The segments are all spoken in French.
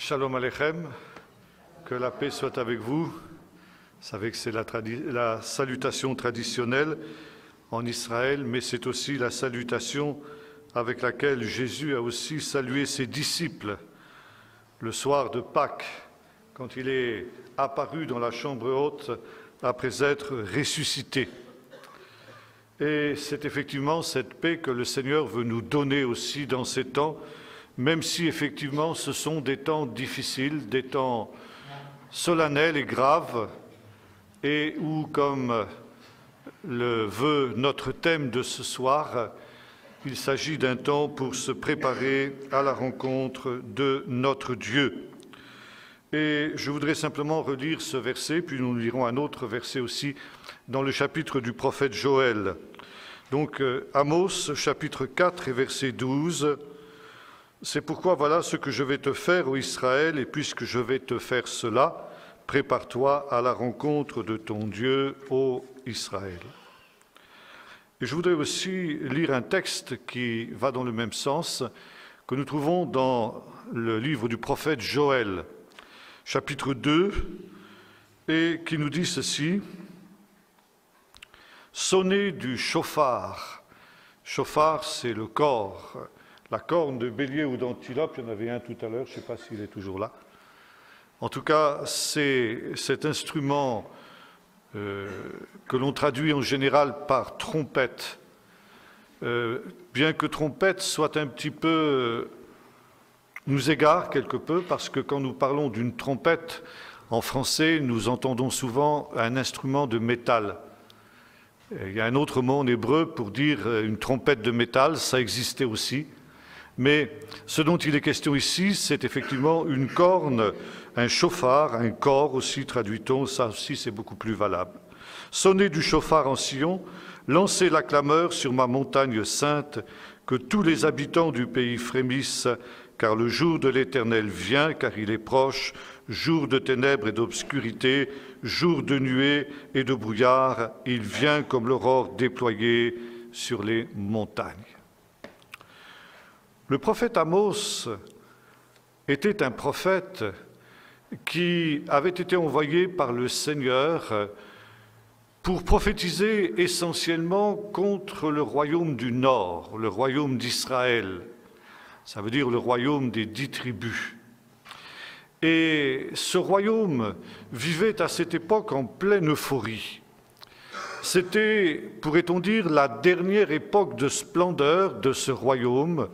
Shalom Aleichem, que la paix soit avec vous. Vous savez que c'est la salutation traditionnelle en Israël, mais c'est aussi la salutation avec laquelle Jésus a aussi salué ses disciples le soir de Pâques, quand il est apparu dans la chambre haute après être ressuscité. Et c'est effectivement cette paix que le Seigneur veut nous donner aussi dans ces temps, même si effectivement ce sont des temps difficiles, des temps solennels et graves, et où, comme le veut notre thème de ce soir, il s'agit d'un temps pour se préparer à la rencontre de notre Dieu. Et je voudrais simplement relire ce verset, puis nous lirons un autre verset aussi dans le chapitre du prophète Joël. Donc Amos, chapitre 4 et verset 12, « C'est pourquoi voilà ce que je vais te faire, ô Israël, et puisque je vais te faire cela, prépare-toi à la rencontre de ton Dieu, ô Israël. » Et je voudrais aussi lire un texte qui va dans le même sens, que nous trouvons dans le livre du prophète Joël, chapitre 2, et qui nous dit ceci, « Sonnez du chauffard ». Chauffard, c'est le corps, la corne de bélier ou d'antilope. Il y en avait un tout à l'heure, je ne sais pas s'il est toujours là. En tout cas, c'est cet instrument que l'on traduit en général par trompette, bien que trompette soit un petit peu, nous égare quelque peu, parce que quand nous parlons d'une trompette, en français, nous entendons souvent un instrument de métal. Il y a un autre mot en hébreu pour dire une trompette de métal, ça existait aussi. Mais ce dont il est question ici, c'est effectivement une corne, un chauffard, un corps aussi, traduit-on, ça aussi c'est beaucoup plus valable. Sonnez du chauffard en Sion, lancez la clameur sur ma montagne sainte, que tous les habitants du pays frémissent, car le jour de l'Éternel vient, car il est proche, jour de ténèbres et d'obscurité, jour de nuée et de brouillard, il vient comme l'aurore déployée sur les montagnes. Le prophète Amos était un prophète qui avait été envoyé par le Seigneur pour prophétiser essentiellement contre le royaume du Nord, le royaume d'Israël. Ça veut dire le royaume des 10 tribus. Et ce royaume vivait à cette époque en pleine euphorie. C'était, pourrait-on dire, la dernière époque de splendeur de ce royaume,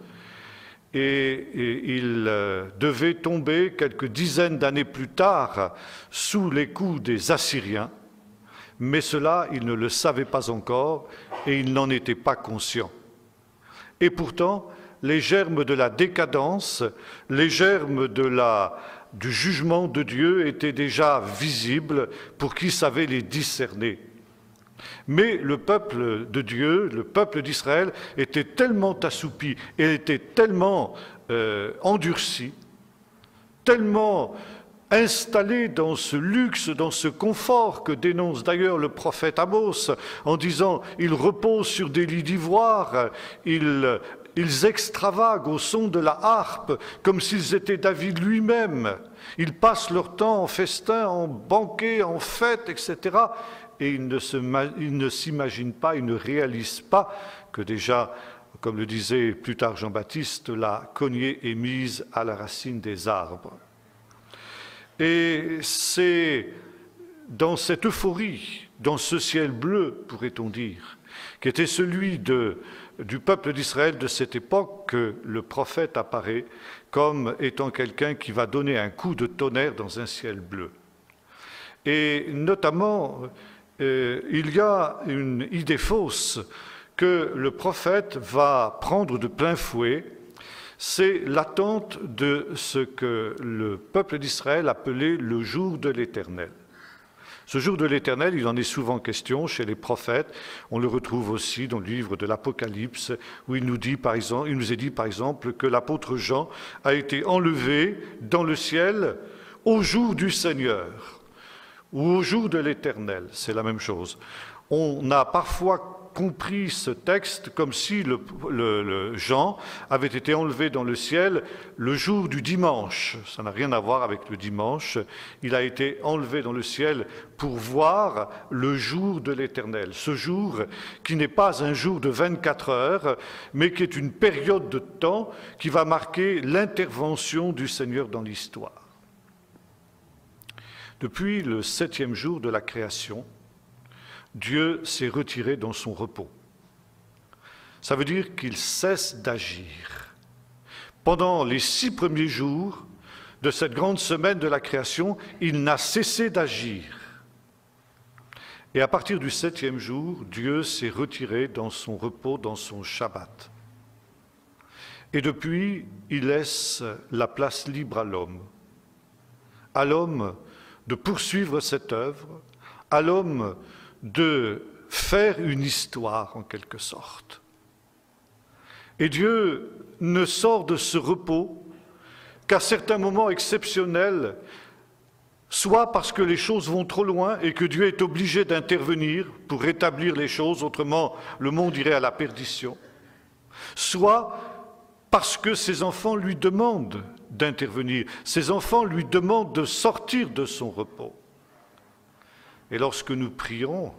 et il devait tomber quelques dizaines d'années plus tard sous les coups des Assyriens, mais cela, il ne le savait pas encore et il n'en était pas conscient. Et pourtant, les germes de la décadence, les germes du jugement de Dieu étaient déjà visibles pour qui savait les discerner. Mais le peuple de Dieu, le peuple d'Israël, était tellement assoupi et était tellement endurci, tellement installé dans ce luxe, dans ce confort que dénonce d'ailleurs le prophète Amos en disant « ils reposent sur des lits d'ivoire, ils extravaguent au son de la harpe comme s'ils étaient David lui-même. Ils passent leur temps en festin, en banquet, en fête, etc. » Et ils ne s'imaginent pas, ils ne réalisent pas que déjà, comme le disait plus tard Jean-Baptiste, la cognée est mise à la racine des arbres. Et c'est dans cette euphorie, dans ce ciel bleu, pourrait-on dire, qui était celui du peuple d'Israël de cette époque, que le prophète apparaît comme étant quelqu'un qui va donner un coup de tonnerre dans un ciel bleu. Et notamment, il y a une idée fausse que le prophète va prendre de plein fouet, c'est l'attente de ce que le peuple d'Israël appelait le jour de l'Éternel. Ce jour de l'Éternel, il en est souvent question chez les prophètes. On le retrouve aussi dans le livre de l'Apocalypse, où il nous est dit par exemple que l'apôtre Jean a été enlevé dans le ciel au jour du Seigneur, ou au jour de l'Éternel, c'est la même chose. On a parfois compris ce texte comme si le Jean avait été enlevé dans le ciel le jour du dimanche. Ça n'a rien à voir avec le dimanche. Il a été enlevé dans le ciel pour voir le jour de l'Éternel. Ce jour qui n'est pas un jour de 24 heures, mais qui est une période de temps qui va marquer l'intervention du Seigneur dans l'histoire. Depuis le 7e jour de la création, Dieu s'est retiré dans son repos. Ça veut dire qu'il cesse d'agir. Pendant les 6 premiers jours de cette grande semaine de la création, il n'a cessé d'agir. Et à partir du 7e jour, Dieu s'est retiré dans son repos, dans son Shabbat. Et depuis, il laisse la place libre à l'homme de poursuivre cette œuvre, à l'homme de faire une histoire en quelque sorte. Et Dieu ne sort de ce repos qu'à certains moments exceptionnels, soit parce que les choses vont trop loin et que Dieu est obligé d'intervenir pour rétablir les choses, autrement le monde irait à la perdition, soit parce que ses enfants lui demandent d'intervenir, ses enfants lui demandent de sortir de son repos. Et lorsque nous prions,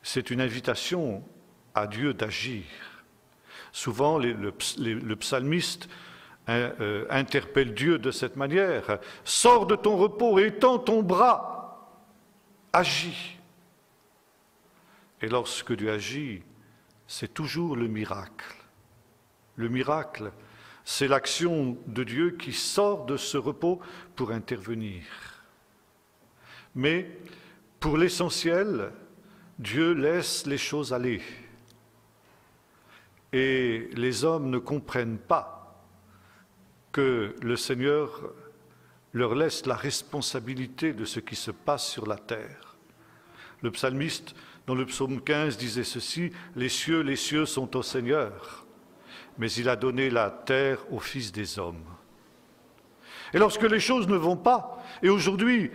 c'est une invitation à Dieu d'agir. Souvent, le psalmiste interpelle Dieu de cette manière. « Sors de ton repos, étends ton bras, agis ». Et lorsque Dieu agit, c'est toujours le miracle. Le miracle, c'est l'action de Dieu qui sort de ce repos pour intervenir. Mais pour l'essentiel, Dieu laisse les choses aller. Et les hommes ne comprennent pas que le Seigneur leur laisse la responsabilité de ce qui se passe sur la terre. Le psalmiste, dans le psaume 15, disait ceci, « Les cieux sont au Seigneur, mais il a donné la terre aux fils des hommes. » Et lorsque les choses ne vont pas, et aujourd'hui,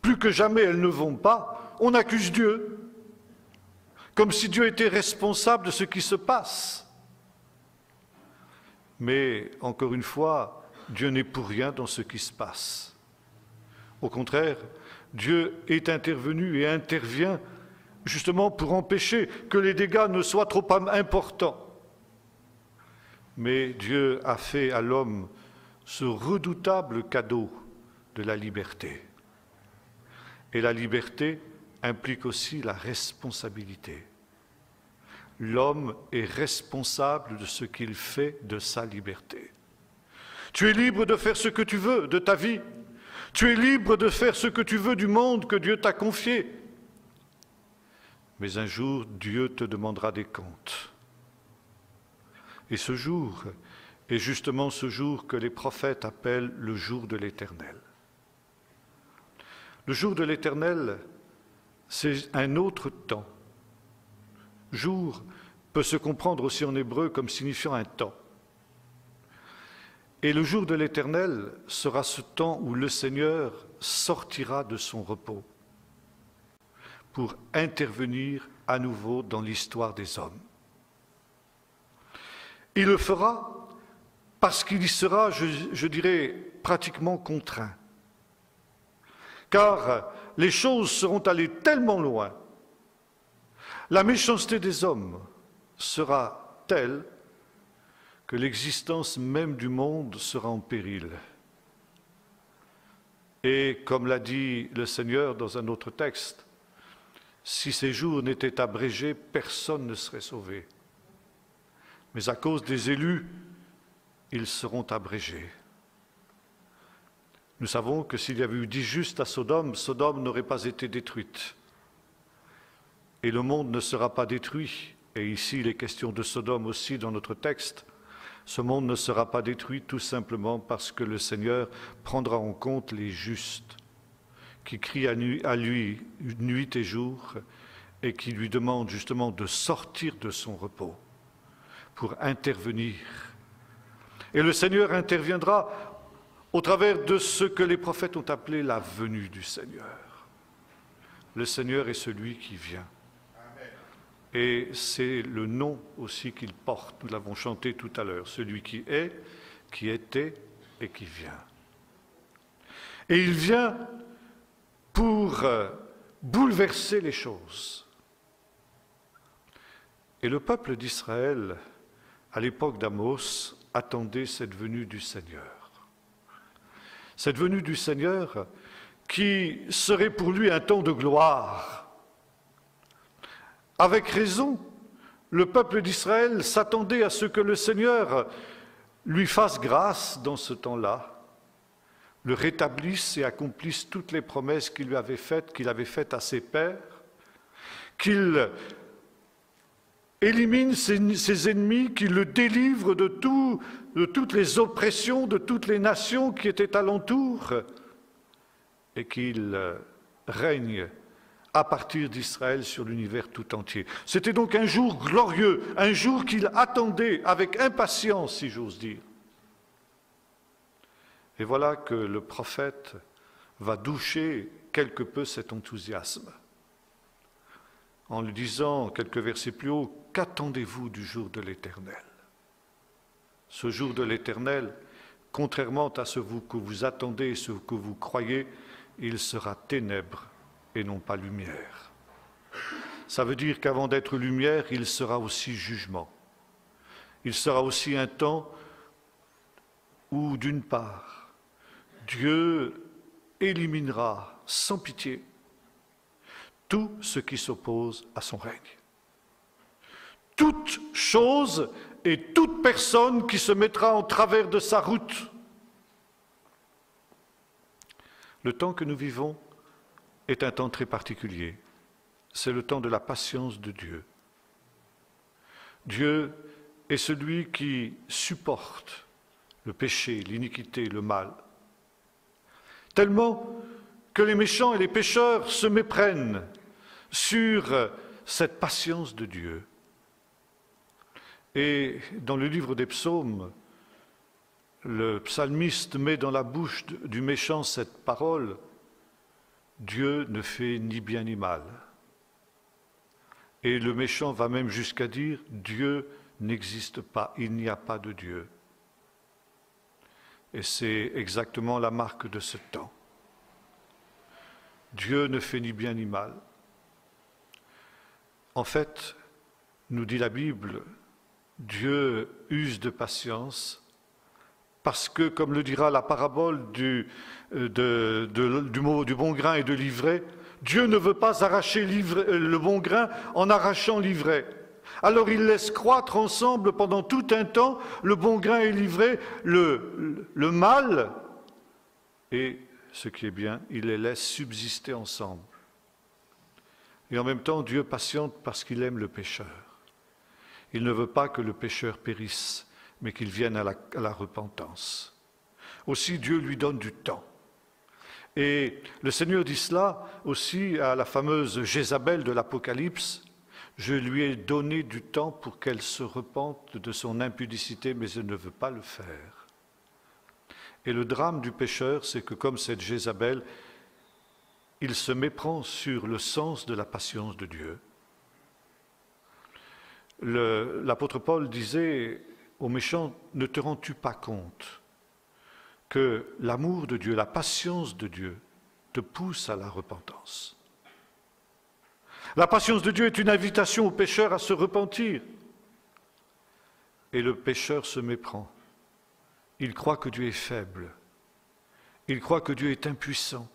plus que jamais elles ne vont pas, on accuse Dieu, comme si Dieu était responsable de ce qui se passe. Mais, encore une fois, Dieu n'est pour rien dans ce qui se passe. Au contraire, Dieu est intervenu et intervient justement pour empêcher que les dégâts ne soient trop importants. Mais Dieu a fait à l'homme ce redoutable cadeau de la liberté. Et la liberté implique aussi la responsabilité. L'homme est responsable de ce qu'il fait de sa liberté. Tu es libre de faire ce que tu veux de ta vie. Tu es libre de faire ce que tu veux du monde que Dieu t'a confié. Mais un jour, Dieu te demandera des comptes. Et ce jour est justement ce jour que les prophètes appellent le jour de l'Éternel. Le jour de l'Éternel, c'est un autre temps. Jour peut se comprendre aussi en hébreu comme signifiant un temps. Et le jour de l'Éternel sera ce temps où le Seigneur sortira de son repos pour intervenir à nouveau dans l'histoire des hommes. Il le fera parce qu'il y sera, je dirais, pratiquement contraint. Car les choses seront allées tellement loin, la méchanceté des hommes sera telle que l'existence même du monde sera en péril. Et comme l'a dit le Seigneur dans un autre texte, si ces jours n'étaient abrégés, personne ne serait sauvé. Mais à cause des élus, ils seront abrégés. Nous savons que s'il y avait eu 10 justes à Sodome, Sodome n'aurait pas été détruite. Et le monde ne sera pas détruit. Et ici, il est question de Sodome aussi dans notre texte. Ce monde ne sera pas détruit tout simplement parce que le Seigneur prendra en compte les justes qui crient à lui nuit et jour et qui lui demandent justement de sortir de son repos pour intervenir. Et le Seigneur interviendra au travers de ce que les prophètes ont appelé la venue du Seigneur. Le Seigneur est celui qui vient. Et c'est le nom aussi qu'il porte, nous l'avons chanté tout à l'heure, celui qui est, qui était et qui vient. Et il vient pour bouleverser les choses. Et le peuple d'Israël, à l'époque d'Amos, attendait cette venue du Seigneur. Cette venue du Seigneur qui serait pour lui un temps de gloire. Avec raison, le peuple d'Israël s'attendait à ce que le Seigneur lui fasse grâce dans ce temps-là, le rétablisse et accomplisse toutes les promesses qu'il avait faites à ses pères, qu'il élimine ses ennemis, qu'il le délivre de toutes les oppressions de toutes les nations qui étaient alentour, et qu'il règne à partir d'Israël sur l'univers tout entier. C'était donc un jour glorieux, un jour qu'il attendait avec impatience, si j'ose dire. Et voilà que le prophète va doucher quelque peu cet enthousiasme, en lui disant, quelques versets plus haut, « Qu'attendez-vous du jour de l'Éternel » Ce jour de l'Éternel, contrairement à ce que vous attendez et ce que vous croyez, il sera ténèbres et non pas lumière. Ça veut dire qu'avant d'être lumière, il sera aussi jugement. Il sera aussi un temps où, d'une part, Dieu éliminera sans pitié tout ce qui s'oppose à son règne. Toute chose et toute personne qui se mettra en travers de sa route. Le temps que nous vivons est un temps très particulier. C'est le temps de la patience de Dieu. Dieu est celui qui supporte le péché, l'iniquité, le mal, tellement que les méchants et les pécheurs se méprennent sur cette patience de Dieu. Et dans le livre des psaumes, le psalmiste met dans la bouche du méchant cette parole: Dieu ne fait ni bien ni mal. Et le méchant va même jusqu'à dire: Dieu n'existe pas, il n'y a pas de Dieu. Et c'est exactement la marque de ce temps. Dieu ne fait ni bien ni mal. En fait, nous dit la Bible, Dieu use de patience parce que, comme le dira la parabole du bon grain et de l'ivraie, Dieu ne veut pas arracher le bon grain en arrachant l'ivraie. Alors il laisse croître ensemble pendant tout un temps le bon grain et l'ivraie, le mal, et ce qui est bien, il les laisse subsister ensemble. Et en même temps, Dieu patiente parce qu'il aime le pécheur. Il ne veut pas que le pécheur périsse, mais qu'il vienne à la repentance. Aussi, Dieu lui donne du temps. Et le Seigneur dit cela aussi à la fameuse Jézabel de l'Apocalypse: je lui ai donné du temps pour qu'elle se repente de son impudicité, mais elle ne veut pas le faire. Et le drame du pécheur, c'est que comme cette Jézabel, il se méprend sur le sens de la patience de Dieu. L'apôtre Paul disait aux méchants: ne te rends-tu pas compte que l'amour de Dieu, la patience de Dieu te pousse à la repentance? La patience de Dieu est une invitation au pécheur à se repentir. Et le pécheur se méprend. Il croit que Dieu est faible. Il croit que Dieu est impuissant.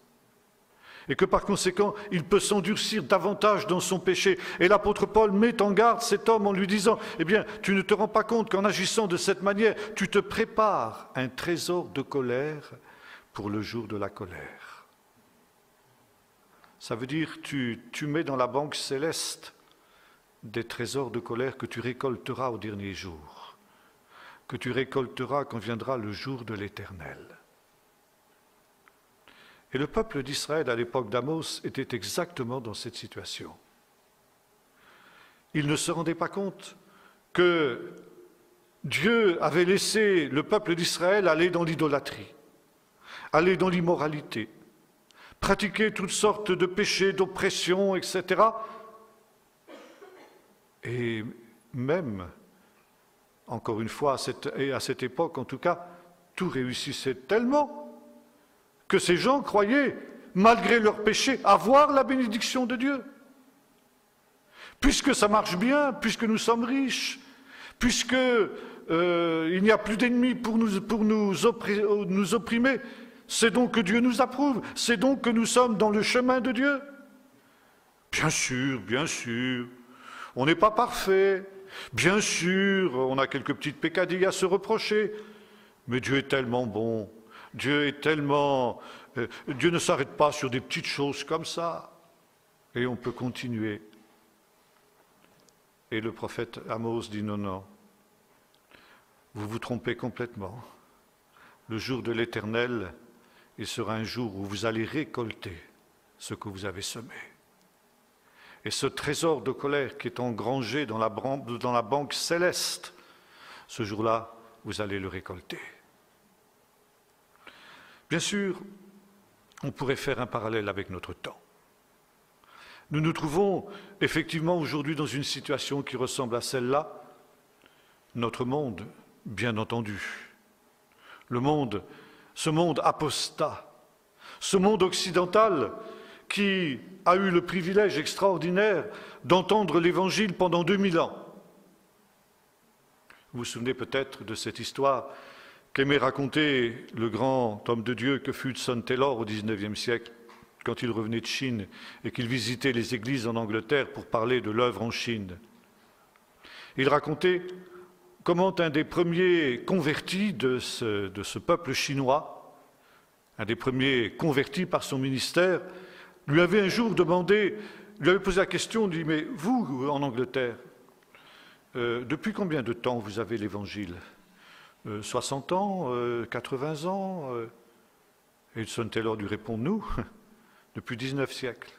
Et que par conséquent, il peut s'endurcir davantage dans son péché. Et l'apôtre Paul met en garde cet homme en lui disant: eh bien, tu ne te rends pas compte qu'en agissant de cette manière, tu te prépares un trésor de colère pour le jour de la colère. Ça veut dire tu mets dans la banque céleste des trésors de colère que tu récolteras au dernier jour, que tu récolteras quand viendra le jour de l'Éternel. Et le peuple d'Israël, à l'époque d'Amos, était exactement dans cette situation. Il ne se rendait pas compte que Dieu avait laissé le peuple d'Israël aller dans l'idolâtrie, aller dans l'immoralité, pratiquer toutes sortes de péchés, d'oppressions, etc. Et même, encore une fois, à cette époque en tout cas, tout réussissait tellement que ces gens croyaient, malgré leurs péchés, avoir la bénédiction de Dieu. Puisque ça marche bien, puisque nous sommes riches, puisque il n'y a plus d'ennemis pour nous opprimer, c'est donc que Dieu nous approuve, c'est donc que nous sommes dans le chemin de Dieu. Bien sûr, on n'est pas parfait, bien sûr, on a quelques petites peccadilles à se reprocher, mais Dieu est tellement bon, Dieu ne s'arrête pas sur des petites choses comme ça, et on peut continuer. Et le prophète Amos dit non, vous vous trompez complètement. Le jour de l'Éternel, il sera un jour où vous allez récolter ce que vous avez semé. Et ce trésor de colère qui est engrangé dans la banque céleste, ce jour-là, vous allez le récolter. Bien sûr, on pourrait faire un parallèle avec notre temps. Nous nous trouvons effectivement aujourd'hui dans une situation qui ressemble à celle-là. Notre monde, bien entendu, ce monde apostat, ce monde occidental qui a eu le privilège extraordinaire d'entendre l'Évangile pendant 2000 ans. Vous vous souvenez peut-être de cette histoire qu'aimait raconter le grand homme de Dieu que fut Hudson Taylor au XIXe siècle, quand il revenait de Chine et qu'il visitait les églises en Angleterre pour parler de l'œuvre en Chine. Il racontait comment un des premiers convertis de ce peuple chinois, un des premiers convertis par son ministère, lui avait un jour lui avait posé la question, lui dit, mais vous, en Angleterre, depuis combien de temps vous avez l'Évangile 60 ans, 80 ans Et Hudson Taylor lui répond, nous, depuis 19 siècles.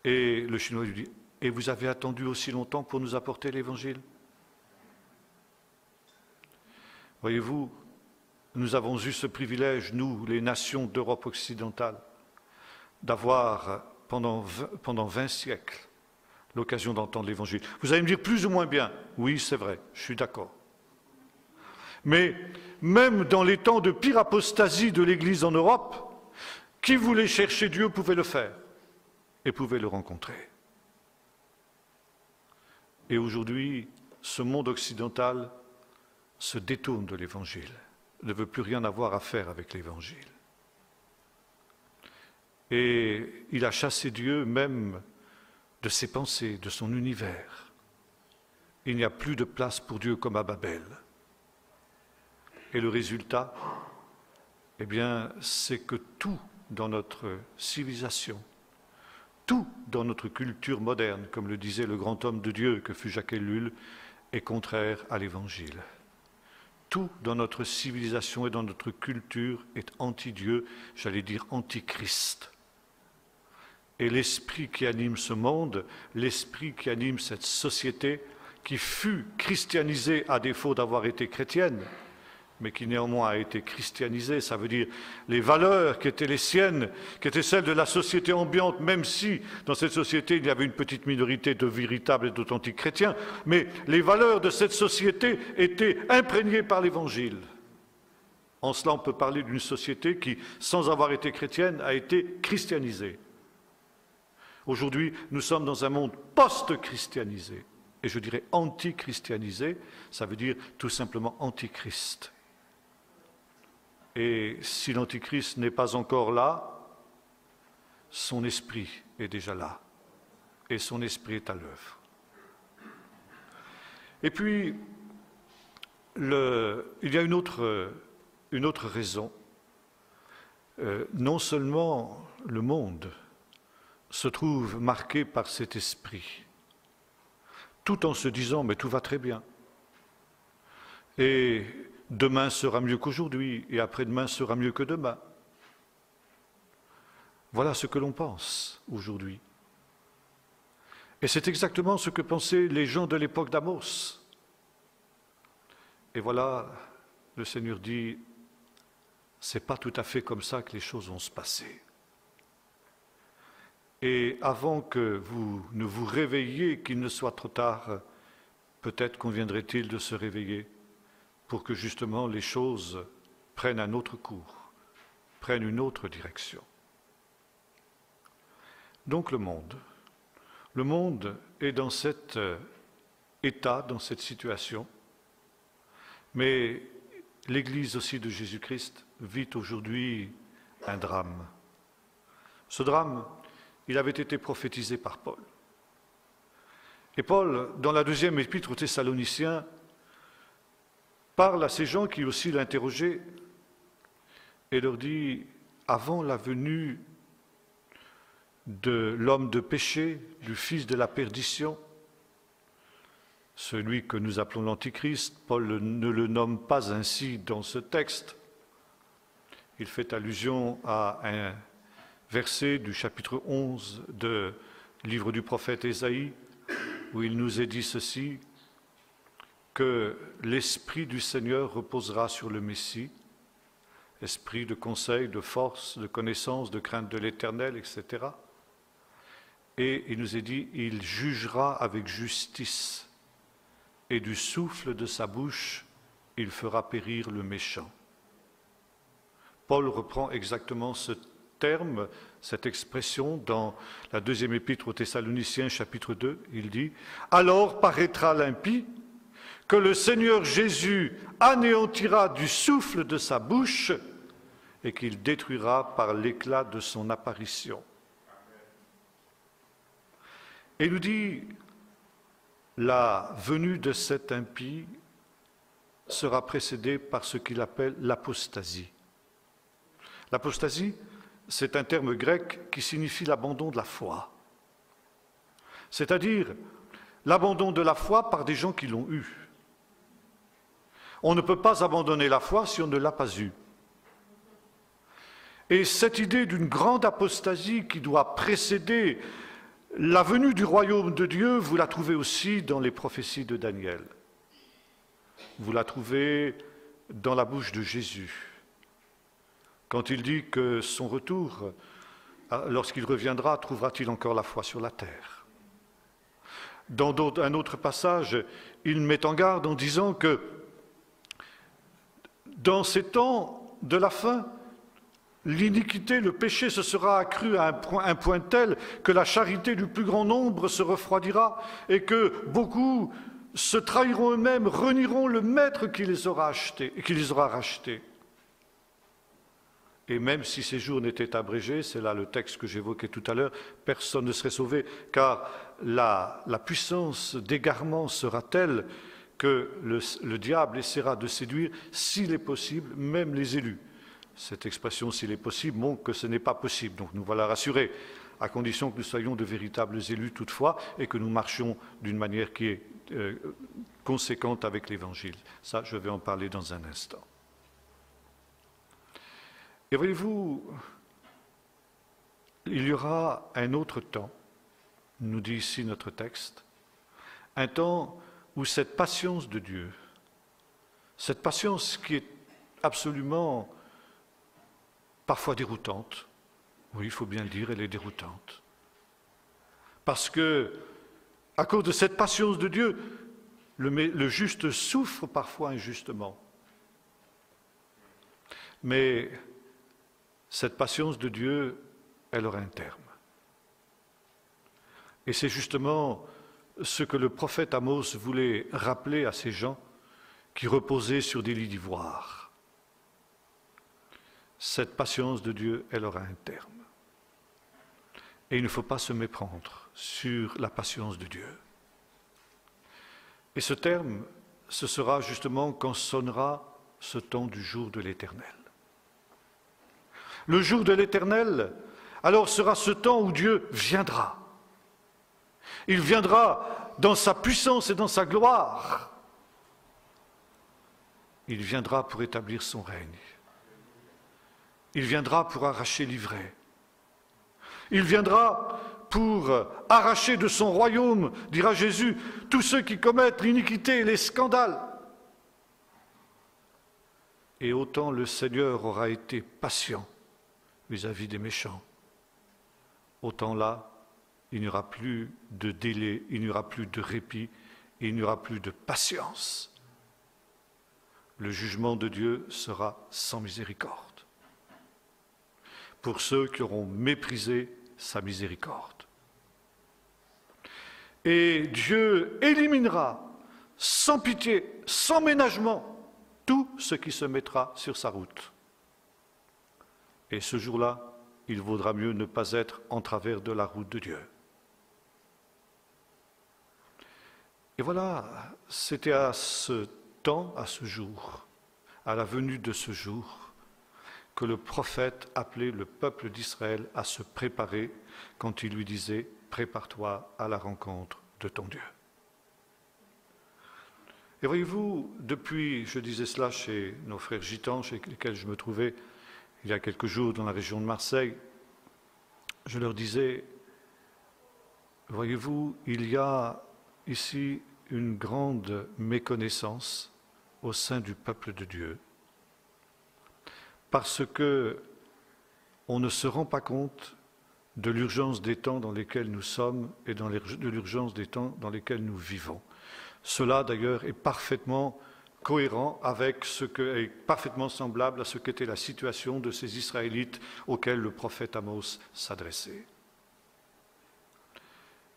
Et le Chinois lui dit, et vous avez attendu aussi longtemps pour nous apporter l'Évangile? Voyez-vous, nous avons eu ce privilège, nous, les nations d'Europe occidentale, d'avoir pendant 20 siècles l'occasion d'entendre l'Évangile. Vous allez me dire plus ou moins bien. Oui, c'est vrai, je suis d'accord. Mais même dans les temps de pire apostasie de l'Église en Europe, qui voulait chercher Dieu pouvait le faire et pouvait le rencontrer. Et aujourd'hui, ce monde occidental se détourne de l'Évangile, ne veut plus rien avoir à faire avec l'Évangile. Et il a chassé Dieu même de ses pensées, de son univers. Il n'y a plus de place pour Dieu comme à Babel. Et le résultat, eh bien, c'est que tout dans notre civilisation, tout dans notre culture moderne, comme le disait le grand homme de Dieu que fut Jacques Ellul, est contraire à l'Évangile. Tout dans notre civilisation et dans notre culture est anti-Dieu, j'allais dire anti-Christ. Et l'esprit qui anime ce monde, l'esprit qui anime cette société, qui fut christianisée à défaut d'avoir été chrétienne, mais qui néanmoins a été christianisée, ça veut dire les valeurs qui étaient les siennes, qui étaient celles de la société ambiante, même si dans cette société il y avait une petite minorité de véritables et d'authentiques chrétiens, mais les valeurs de cette société étaient imprégnées par l'Évangile. En cela, on peut parler d'une société qui, sans avoir été chrétienne, a été christianisée. Aujourd'hui, nous sommes dans un monde post-christianisé, et je dirais anti-christianisé, ça veut dire tout simplement antichrist. Et si l'Antichrist n'est pas encore là, son esprit est déjà là. Et son esprit est à l'œuvre. Et puis, il y a une autre raison. Non seulement le monde se trouve marqué par cet esprit, tout en se disant « mais tout va très bien ». Et demain sera mieux qu'aujourd'hui, et après-demain sera mieux que demain. Voilà ce que l'on pense aujourd'hui. Et c'est exactement ce que pensaient les gens de l'époque d'Amos. Et voilà, le Seigneur dit, c'est pas tout à fait comme ça que les choses vont se passer. Et avant que vous ne vous réveilliez, qu'il ne soit trop tard, peut-être conviendrait-il de se réveiller pour que justement les choses prennent un autre cours, prennent une autre direction. Donc le monde est dans cet état, dans cette situation, mais l'Église aussi de Jésus-Christ vit aujourd'hui un drame. Ce drame, il avait été prophétisé par Paul. Et Paul, dans la deuxième épître aux Thessaloniciens, parle à ces gens qui aussi l'interrogeaient et leur dit, avant la venue de l'homme de péché, du fils de la perdition, celui que nous appelons l'Antichrist, Paul ne le nomme pas ainsi dans ce texte. Il fait allusion à un verset du chapitre 11 du livre du prophète Ésaïe, où il nous est dit ceci, que l'Esprit du Seigneur reposera sur le Messie, esprit de conseil, de force, de connaissance, de crainte de l'Éternel, etc. Et il nous est dit, il jugera avec justice, et du souffle de sa bouche, il fera périr le méchant. Paul reprend exactement ce terme, cette expression dans la deuxième épître aux Thessaloniciens, chapitre 2. Il dit « Alors paraîtra l'impie, que le Seigneur Jésus anéantira du souffle de sa bouche et qu'il détruira par l'éclat de son apparition. » Et il nous dit, la venue de cet impie sera précédée par ce qu'il appelle l'apostasie. L'apostasie, c'est un terme grec qui signifie l'abandon de la foi. C'est-à-dire l'abandon de la foi par des gens qui l'ont eue. On ne peut pas abandonner la foi si on ne l'a pas eue. Et cette idée d'une grande apostasie qui doit précéder la venue du royaume de Dieu, vous la trouvez aussi dans les prophéties de Daniel. Vous la trouvez dans la bouche de Jésus, quand il dit que son retour, lorsqu'il reviendra, trouvera-t-il encore la foi sur la terre. Dans un autre passage, il met en garde en disant que dans ces temps de la fin, l'iniquité, le péché se sera accru à un point tel que la charité du plus grand nombre se refroidira et que beaucoup se trahiront eux-mêmes, renieront le maître qui les aura rachetés. Et même si ces jours n'étaient abrégés, c'est là le texte que j'évoquais tout à l'heure, personne ne serait sauvé, car la puissance d'égarement sera telle que le diable essaiera de séduire, s'il est possible, même les élus. Cette expression, s'il est possible, montre que ce n'est pas possible. Donc nous voilà rassurés, à condition que nous soyons de véritables élus toutefois et que nous marchions d'une manière qui est conséquente avec l'Évangile. Ça, je vais en parler dans un instant. Et voyez-vous, il y aura un autre temps, nous dit ici notre texte, un temps où cette patience de Dieu, cette patience qui est absolument parfois déroutante. Oui, il faut bien le dire, elle est déroutante. Parce que, à cause de cette patience de Dieu, le juste souffre parfois injustement. Mais cette patience de Dieu, elle aura un terme. Et c'est justement ce que le prophète Amos voulait rappeler à ces gens qui reposaient sur des lits d'ivoire. Cette patience de Dieu, elle aura un terme. Et il ne faut pas se méprendre sur la patience de Dieu. Et ce terme, ce sera justement quand sonnera ce temps du jour de l'Éternel. Le jour de l'Éternel, alors sera ce temps où Dieu viendra. Il viendra dans sa puissance et dans sa gloire. Il viendra pour établir son règne. Il viendra pour arracher l'ivraie. Il viendra pour arracher de son royaume, dira Jésus, tous ceux qui commettent l'iniquité et les scandales. Et autant le Seigneur aura été patient vis-à-vis des méchants, autant là, il n'y aura plus de délai, il n'y aura plus de répit, il n'y aura plus de patience. Le jugement de Dieu sera sans miséricorde pour ceux qui auront méprisé sa miséricorde. Et Dieu éliminera sans pitié, sans ménagement, tout ce qui se mettra sur sa route. Et ce jour-là, il vaudra mieux ne pas être en travers de la route de Dieu. Et voilà, c'était à ce temps, à ce jour, à la venue de ce jour, que le prophète appelait le peuple d'Israël à se préparer quand il lui disait « Prépare-toi à la rencontre de ton Dieu ». Et voyez-vous, depuis, je disais cela chez nos frères gitans, chez lesquels je me trouvais il y a quelques jours dans la région de Marseille, je leur disais, voyez-vous, il y a ici une grande méconnaissance au sein du peuple de Dieu, parce que on ne se rend pas compte de l'urgence des temps dans lesquels nous sommes et de l'urgence des temps dans lesquels nous vivons. Cela, d'ailleurs, est parfaitement cohérent avec est parfaitement semblable à ce qu'était la situation de ces Israélites auxquels le prophète Amos s'adressait.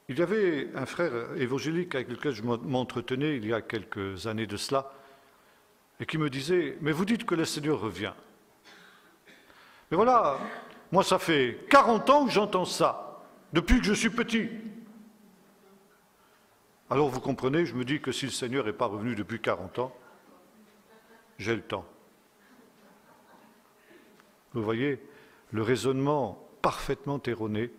Il y avait un frère évangélique avec lequel je m'entretenais il y a quelques années de cela, et qui me disait « Mais vous dites que le Seigneur revient. » Mais voilà, moi ça fait 40 ans que j'entends ça, depuis que je suis petit. Alors vous comprenez, je me dis que si le Seigneur n'est pas revenu depuis 40 ans, j'ai le temps. Vous voyez, le raisonnement parfaitement erroné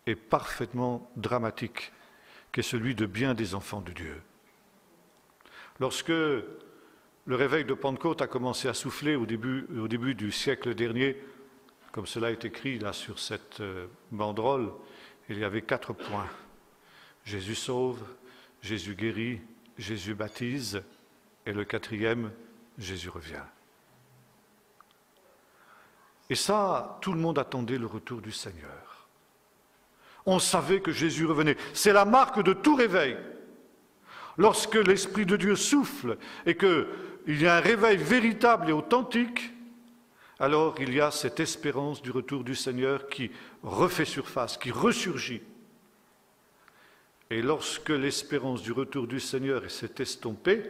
et parfaitement dramatique qu'est celui de bien des enfants de Dieu. Lorsque le réveil de Pentecôte a commencé à souffler au début du siècle dernier, comme cela est écrit là sur cette banderole, il y avait 4 points. Jésus sauve, Jésus guérit, Jésus baptise, et le 4e, Jésus revient. Et ça, tout le monde attendait le retour du Seigneur. On savait que Jésus revenait. C'est la marque de tout réveil. Lorsque l'Esprit de Dieu souffle et qu'il y a un réveil véritable et authentique, alors il y a cette espérance du retour du Seigneur qui refait surface, qui ressurgit. Et lorsque l'espérance du retour du Seigneur s'est estompée,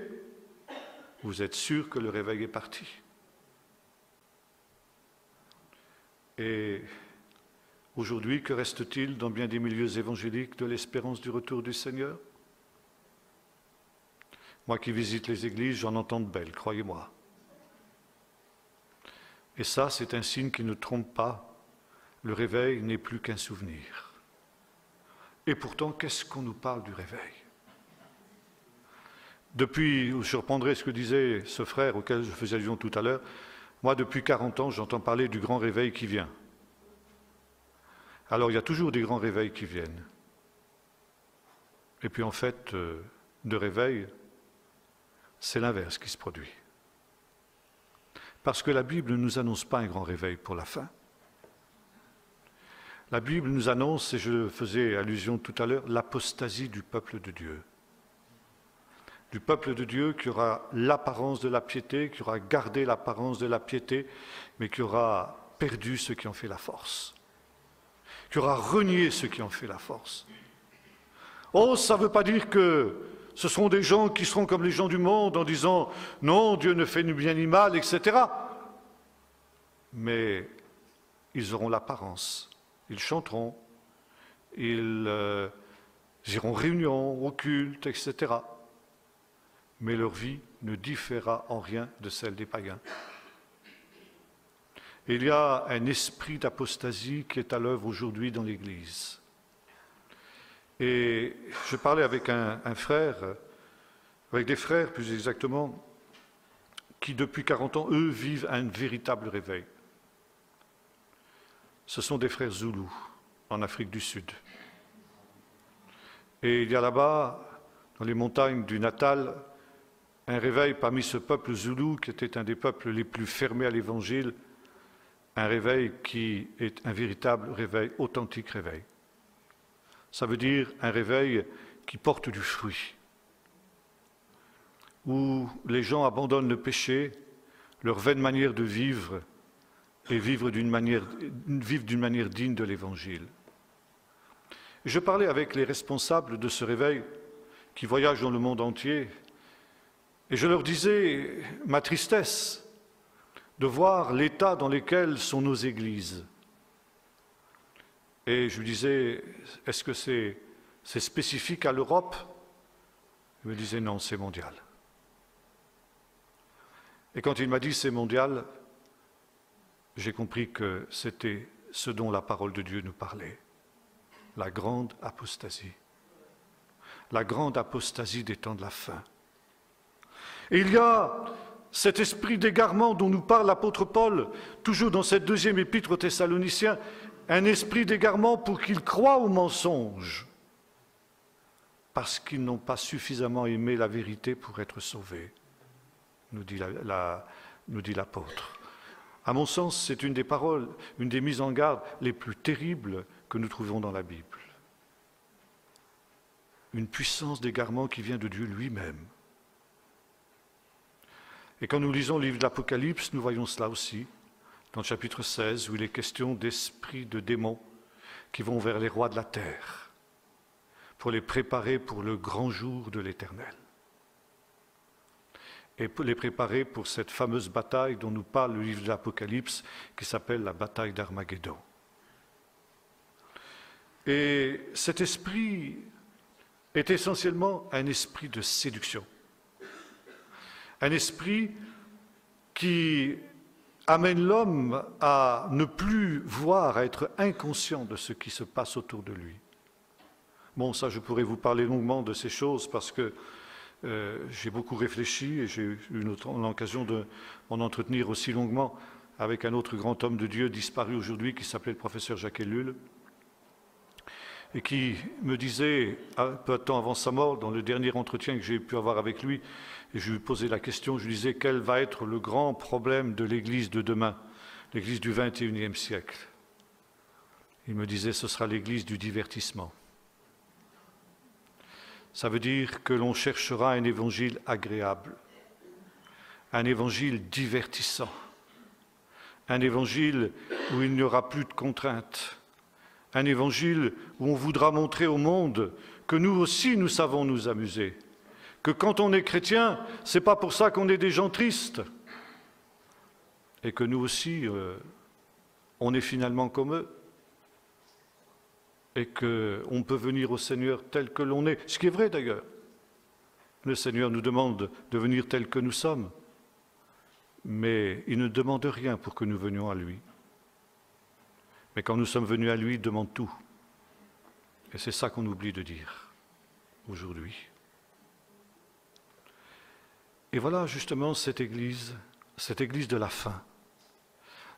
vous êtes sûr que le réveil est parti. Et aujourd'hui, que reste-t-il dans bien des milieux évangéliques de l'espérance du retour du Seigneur? Moi qui visite les églises, j'en entends de belles, croyez-moi. Et ça, c'est un signe qui ne trompe pas. Le réveil n'est plus qu'un souvenir. Et pourtant, qu'est-ce qu'on nous parle du réveil? Depuis, je reprendrai ce que disait ce frère auquel je faisais allusion tout à l'heure, moi, depuis 40 ans, j'entends parler du grand réveil qui vient. Alors, il y a toujours des grands réveils qui viennent. Et puis, en fait, de réveil, c'est l'inverse qui se produit. Parce que la Bible ne nous annonce pas un grand réveil pour la fin. La Bible nous annonce, et je faisais allusion tout à l'heure, l'apostasie du peuple de Dieu. Du peuple de Dieu qui aura l'apparence de la piété, qui aura gardé l'apparence de la piété, mais qui aura perdu ce qui en fait la force. Qui aura renié ce qui en fait la force. Oh, ça ne veut pas dire que ce seront des gens qui seront comme les gens du monde en disant « Non, Dieu ne fait ni bien ni mal, etc. » Mais ils auront l'apparence, ils chanteront, ils iront réunion, au culte, etc. Mais leur vie ne différera en rien de celle des païens. Il y a un esprit d'apostasie qui est à l'œuvre aujourd'hui dans l'Église. Et je parlais avec un frère, avec des frères plus exactement, qui depuis 40 ans, eux, vivent un véritable réveil. Ce sont des frères Zoulous, en Afrique du Sud. Et il y a là-bas, dans les montagnes du Natal, un réveil parmi ce peuple Zoulou, qui était un des peuples les plus fermés à l'Évangile, un réveil qui est un véritable réveil, authentique réveil. Ça veut dire un réveil qui porte du fruit, où les gens abandonnent le péché, leur vaine manière de vivre, et vivent d'une manière digne de l'Évangile. Je parlais avec les responsables de ce réveil qui voyagent dans le monde entier, et je leur disais ma tristesse de voir l'état dans lequel sont nos églises. Et je lui disais, est-ce que c'est spécifique à l'Europe? Il me disait, non, c'est mondial. Et quand il m'a dit c'est mondial, j'ai compris que c'était ce dont la parole de Dieu nous parlait. La grande apostasie. La grande apostasie des temps de la fin. Et il y a cet esprit d'égarement dont nous parle l'apôtre Paul, toujours dans cette deuxième épître aux Thessaloniciens, un esprit d'égarement pour qu'ils croient au mensonge, parce qu'ils n'ont pas suffisamment aimé la vérité pour être sauvés, nous dit l'apôtre. À mon sens, c'est une des paroles, une des mises en garde les plus terribles que nous trouvons dans la Bible. Une puissance d'égarement qui vient de Dieu lui-même. Et quand nous lisons le livre de l'Apocalypse, nous voyons cela aussi, dans le chapitre 16, où il est question d'esprits de démons qui vont vers les rois de la terre, pour les préparer pour le grand jour de l'Éternel. Et pour les préparer pour cette fameuse bataille dont nous parle le livre de l'Apocalypse, qui s'appelle la bataille d'Armageddon. Et cet esprit est essentiellement un esprit de séduction. Un esprit qui amène l'homme à ne plus voir, à être inconscient de ce qui se passe autour de lui. Bon, ça, je pourrais vous parler longuement de ces choses parce que j'ai beaucoup réfléchi et j'ai eu l'occasion de m'en entretenir aussi longuement avec un autre grand homme de Dieu disparu aujourd'hui qui s'appelait le professeur Jacques Ellul et qui me disait, un peu de temps avant sa mort, dans le dernier entretien que j'ai pu avoir avec lui, et je lui posais la question, je lui disais quel va être le grand problème de l'Église de demain, l'Église du XXIe siècle. Il me disait ce sera l'Église du divertissement. Ça veut dire que l'on cherchera un évangile agréable, un évangile divertissant, un évangile où il n'y aura plus de contraintes, un évangile où on voudra montrer au monde que nous aussi nous savons nous amuser, que quand on est chrétien, ce n'est pas pour ça qu'on est des gens tristes, et que nous aussi, on est finalement comme eux. Et qu'on peut venir au Seigneur tel que l'on est, ce qui est vrai d'ailleurs. Le Seigneur nous demande de venir tel que nous sommes, mais il ne demande rien pour que nous venions à lui. Mais quand nous sommes venus à lui, il demande tout. Et c'est ça qu'on oublie de dire aujourd'hui. Et voilà justement cette Église de la fin,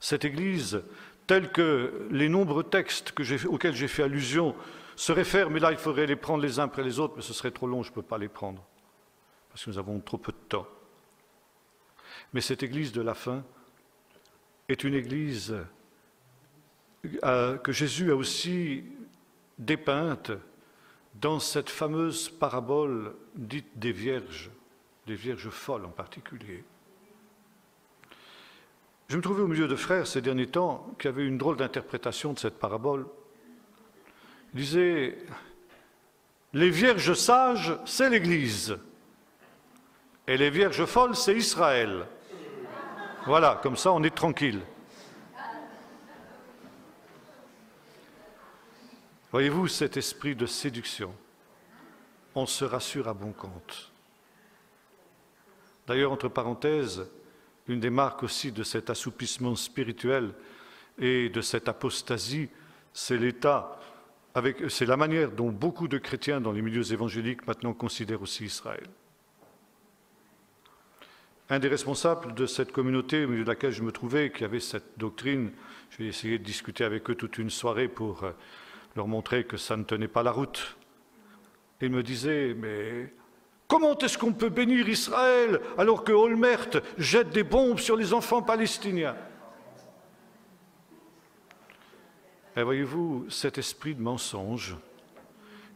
cette Église tels que les nombreux textes auxquels j'ai fait allusion se réfèrent, mais là il faudrait les prendre les uns après les autres, mais ce serait trop long, je ne peux pas les prendre, parce que nous avons trop peu de temps. Mais cette Église de la fin est une Église que Jésus a aussi dépeinte dans cette fameuse parabole dite des vierges folles en particulier. Je me trouvais au milieu de frères ces derniers temps qui avaient une drôle d'interprétation de cette parabole. Ils disaient « Les vierges sages, c'est l'Église, et les vierges folles, c'est Israël. » Voilà, comme ça on est tranquille. Voyez-vous cet esprit de séduction, on se rassure à bon compte. D'ailleurs, entre parenthèses, une des marques aussi de cet assoupissement spirituel et de cette apostasie, c'est c'est la manière dont beaucoup de chrétiens dans les milieux évangéliques maintenant considèrent aussi Israël. Un des responsables de cette communauté au milieu de laquelle je me trouvais, qui avait cette doctrine, j'ai essayé de discuter avec eux toute une soirée pour leur montrer que ça ne tenait pas la route. Il me disait, mais comment est-ce qu'on peut bénir Israël alors que Olmert jette des bombes sur les enfants palestiniens? Et voyez-vous, cet esprit de mensonge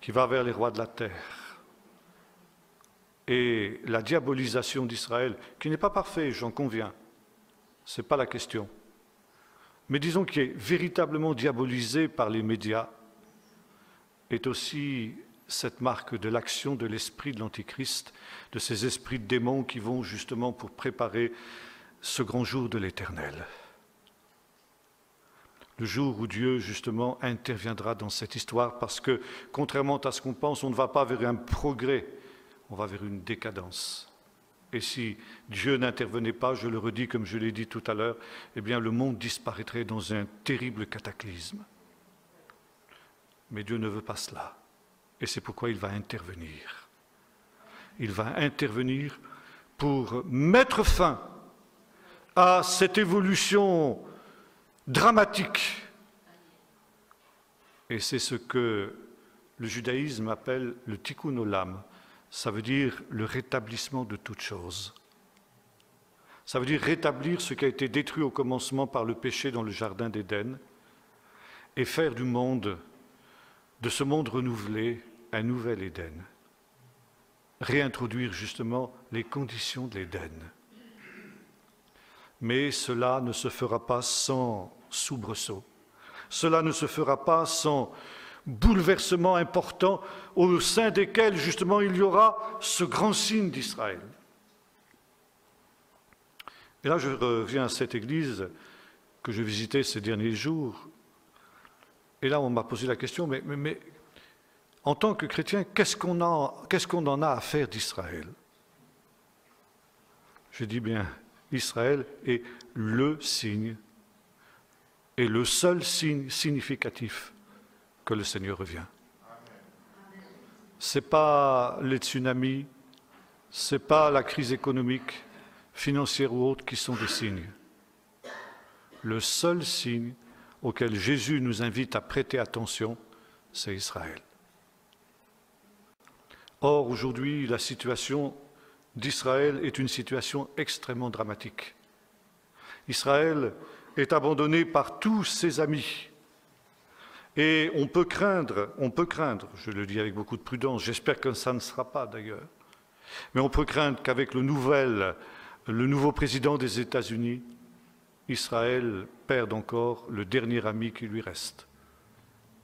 qui va vers les rois de la terre. Et la diabolisation d'Israël, qui n'est pas parfait, j'en conviens, ce n'est pas la question, mais disons qui est véritablement diabolisé par les médias, est aussi cette marque de l'action de l'esprit de l'Antichrist, de ces esprits de démons qui vont justement pour préparer ce grand jour de l'Éternel. Le jour où Dieu, justement, interviendra dans cette histoire, parce que, contrairement à ce qu'on pense, on ne va pas vers un progrès, on va vers une décadence. Et si Dieu n'intervenait pas, je le redis comme je l'ai dit tout à l'heure, eh bien le monde disparaîtrait dans un terrible cataclysme. Mais Dieu ne veut pas cela. Et c'est pourquoi il va intervenir. Il va intervenir pour mettre fin à cette évolution dramatique. Et c'est ce que le judaïsme appelle le tikkun olam. Ça veut dire le rétablissement de toutes choses. Ça veut dire rétablir ce qui a été détruit au commencement par le péché dans le jardin d'Éden et faire du monde, de ce monde renouvelé, un nouvel Éden. Réintroduire justement les conditions de l'Éden. Mais cela ne se fera pas sans soubresaut. Cela ne se fera pas sans bouleversements importants au sein desquels justement il y aura ce grand signe d'Israël. Et là je reviens à cette église que je visitais ces derniers jours. Et là on m'a posé la question, mais en tant que chrétien, qu'est-ce qu'on en a à faire d'Israël? Je dis bien, Israël est le signe et le seul signe significatif que le Seigneur revient. Ce n'est pas les tsunamis, ce n'est pas la crise économique, financière ou autre qui sont des signes. Le seul signe auquel Jésus nous invite à prêter attention, c'est Israël. Or, aujourd'hui, la situation d'Israël est une situation extrêmement dramatique. Israël est abandonné par tous ses amis. Et on peut craindre, je le dis avec beaucoup de prudence, j'espère que ça ne sera pas d'ailleurs, mais on peut craindre qu'avec le nouveau président des États-Unis, Israël perde encore le dernier ami qui lui reste,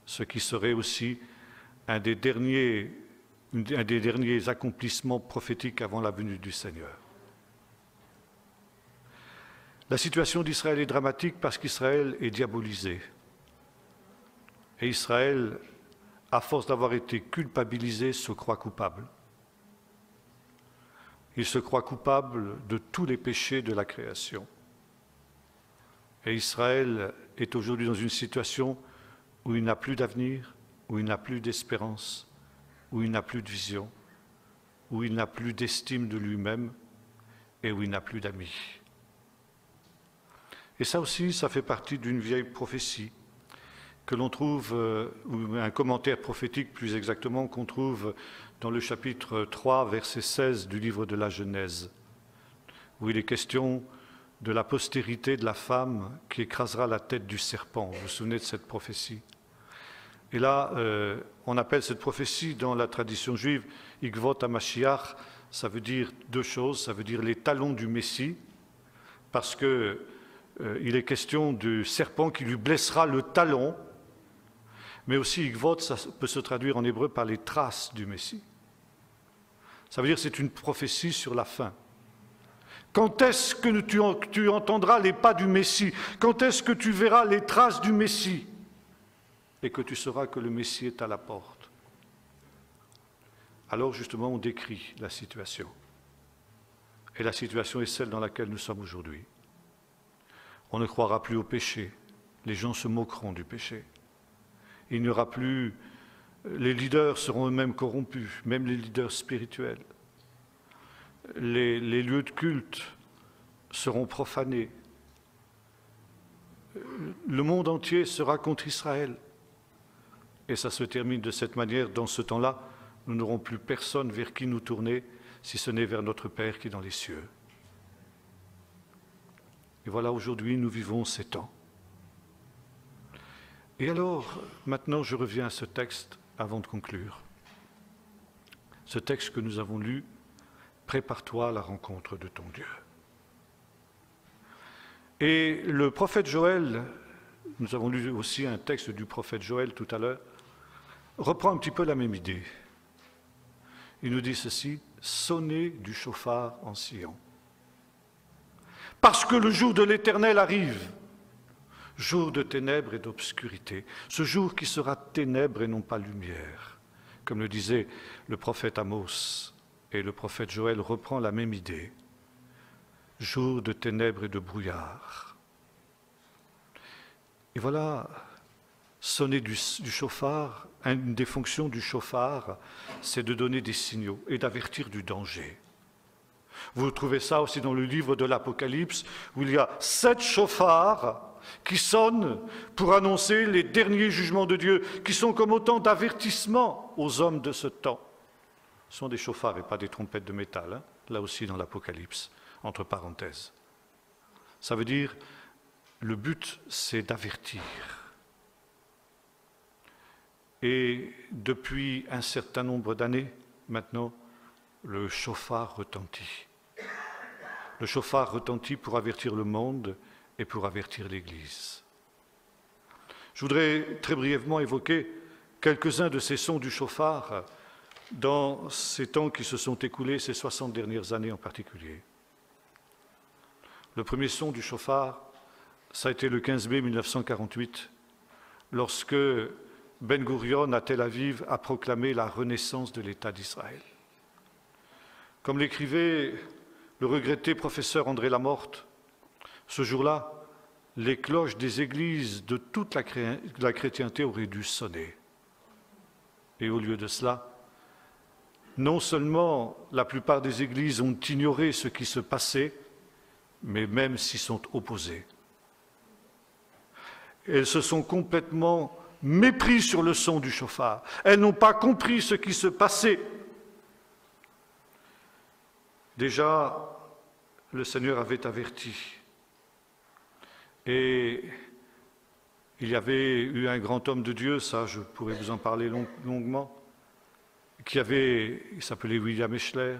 ce qui serait aussi un des derniers accomplissements prophétiques avant la venue du Seigneur. La situation d'Israël est dramatique parce qu'Israël est diabolisé. Et Israël, à force d'avoir été culpabilisé, se croit coupable. Il se croit coupable de tous les péchés de la création. Et Israël est aujourd'hui dans une situation où il n'a plus d'avenir, où il n'a plus d'espérance, où il n'a plus de vision, où il n'a plus d'estime de lui-même et où il n'a plus d'amis. Et ça aussi, ça fait partie d'une vieille prophétie que l'on trouve, ou un commentaire prophétique plus exactement, qu'on trouve dans le chapitre 3, verset 16 du livre de la Genèse, où il est question de la postérité de la femme qui écrasera la tête du serpent. Vous vous souvenez de cette prophétie? Et là, on appelle cette prophétie dans la tradition juive « Ikvot HaMashiach », ça veut dire deux choses, ça veut dire les talons du Messie, parce qu'il est question du serpent qui lui blessera le talon, mais aussi Ikvot, ça peut se traduire en hébreu par les traces du Messie. Ça veut dire que c'est une prophétie sur la fin. Quand est-ce que tu entendras les pas du Messie? Quand est-ce que tu verras les traces du Messie? Et que tu sauras que le Messie est à la porte. Alors justement, on décrit la situation. Et la situation est celle dans laquelle nous sommes aujourd'hui. On ne croira plus au péché. Les gens se moqueront du péché. Il n'y aura plus... Les leaders seront eux-mêmes corrompus, même les leaders spirituels. Les lieux de culte seront profanés. Le monde entier sera contre Israël. Et ça se termine de cette manière. Dans ce temps-là, nous n'aurons plus personne vers qui nous tourner, si ce n'est vers notre Père qui est dans les cieux. Et voilà, aujourd'hui, nous vivons ces temps. Et alors, maintenant, je reviens à ce texte avant de conclure. ce texte que nous avons lu, « Prépare-toi à la rencontre de ton Dieu ». Et le prophète Joël, nous avons lu aussi un texte du prophète Joël tout à l'heure, reprend un petit peu la même idée. Il nous dit ceci, « Sonnez du chauffard en Sion ». Parce que le jour de l'Éternel arrive, jour de ténèbres et d'obscurité, ce jour qui sera ténèbres et non pas lumière. Comme le disait le prophète Amos, et le prophète Joël reprend la même idée. Jour de ténèbres et de brouillard. Et voilà, sonner du chauffard, une des fonctions du chauffard, c'est de donner des signaux et d'avertir du danger. Vous trouvez ça aussi dans le livre de l'Apocalypse, où il y a 7 chauffards qui sonnent pour annoncer les derniers jugements de Dieu, qui sont comme autant d'avertissements aux hommes de ce temps. Ce sont des chauffards et pas des trompettes de métal, hein, là aussi dans l'Apocalypse, entre parenthèses. Ça veut dire, le but, c'est d'avertir. Et depuis un certain nombre d'années, maintenant, le chauffard retentit. Le chauffard retentit pour avertir le monde et pour avertir l'Église. Je voudrais très brièvement évoquer quelques-uns de ces sons du chauffard dans ces temps qui se sont écoulés, ces 60 dernières années en particulier. Le premier son du chauffard, ça a été le 15 mai 1948, lorsque Ben Gurion à Tel Aviv a proclamé la renaissance de l'État d'Israël. Comme l'écrivait le regretté professeur André Lamorte, ce jour-là, les cloches des églises de toute la chrétienté auraient dû sonner. Et au lieu de cela, non seulement la plupart des églises ont ignoré ce qui se passait, mais même s'y sont opposées. Elles se sont complètement méprises sur le son du chauffard. Elles n'ont pas compris ce qui se passait. Déjà, le Seigneur avait averti. Et il y avait eu un grand homme de Dieu, ça je pourrais vous en parler longuement, il s'appelait William Eschler,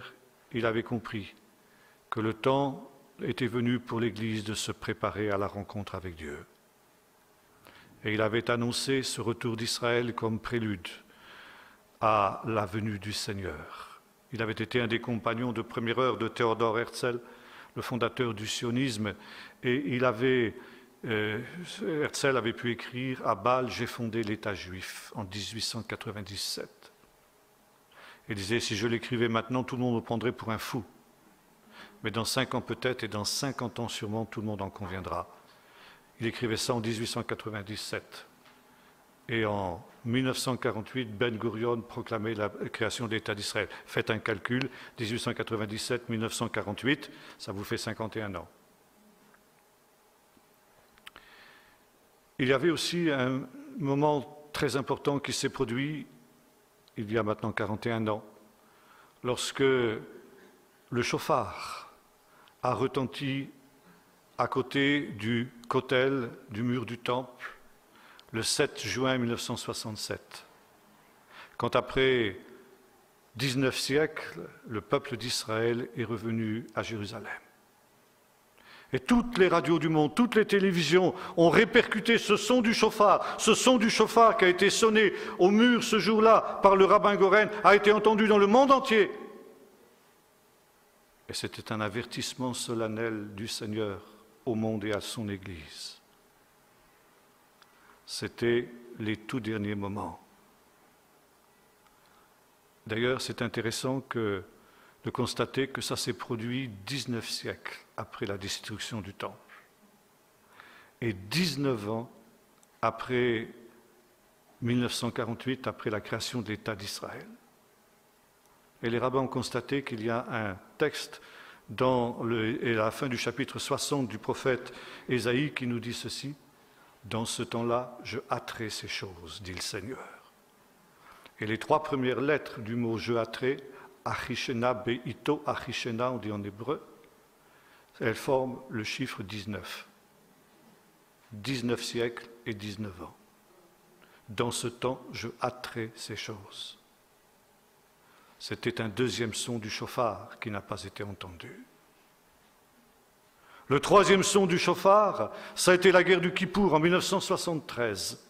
il avait compris que le temps était venu pour l'Église de se préparer à la rencontre avec Dieu. Et il avait annoncé ce retour d'Israël comme prélude à la venue du Seigneur. Il avait été un des compagnons de première heure de Theodor Herzl, le fondateur du sionisme, et Herzl avait pu écrire « À Bâle, j'ai fondé l'État juif » en 1897. Il disait « Si je l'écrivais maintenant, tout le monde me prendrait pour un fou. Mais dans 5 ans peut-être, et dans 50 ans sûrement, tout le monde en conviendra. » Il écrivait ça en 1897. Et en 1948, Ben Gurion proclamait la création de l'État d'Israël. Faites un calcul, 1897-1948, ça vous fait 51 ans. Il y avait aussi un moment très important qui s'est produit il y a maintenant 41 ans, lorsque le chauffard a retenti à côté du Kotel, du mur du Temple, le 7 juin 1967, quand après 19 siècles, le peuple d'Israël est revenu à Jérusalem. Et toutes les radios du monde, toutes les télévisions ont répercuté ce son du chauffard qui a été sonné au mur ce jour-là par le rabbin Goren, a été entendu dans le monde entier. Et c'était un avertissement solennel du Seigneur au monde et à son Église. C'était les tout derniers moments. D'ailleurs, c'est intéressant de constater que ça s'est produit 19 siècles après la destruction du Temple et 19 ans après 1948, après la création de l'État d'Israël. Et les rabbins ont constaté qu'il y a un texte à la fin du chapitre 60 du prophète Ésaïe qui nous dit ceci: « Dans ce temps-là, je hâterai ces choses, dit le Seigneur. » Et les 3 premières lettres du mot « je hâterai », Achishena, Beito, Achishena, on dit en hébreu, elles forment le chiffre 19. 19 siècles et 19 ans. Dans ce temps, je hâterai ces choses. c'était un deuxième son du chauffard qui n'a pas été entendu. Le troisième son du chauffard, ça a été la guerre du Kippour en 1973.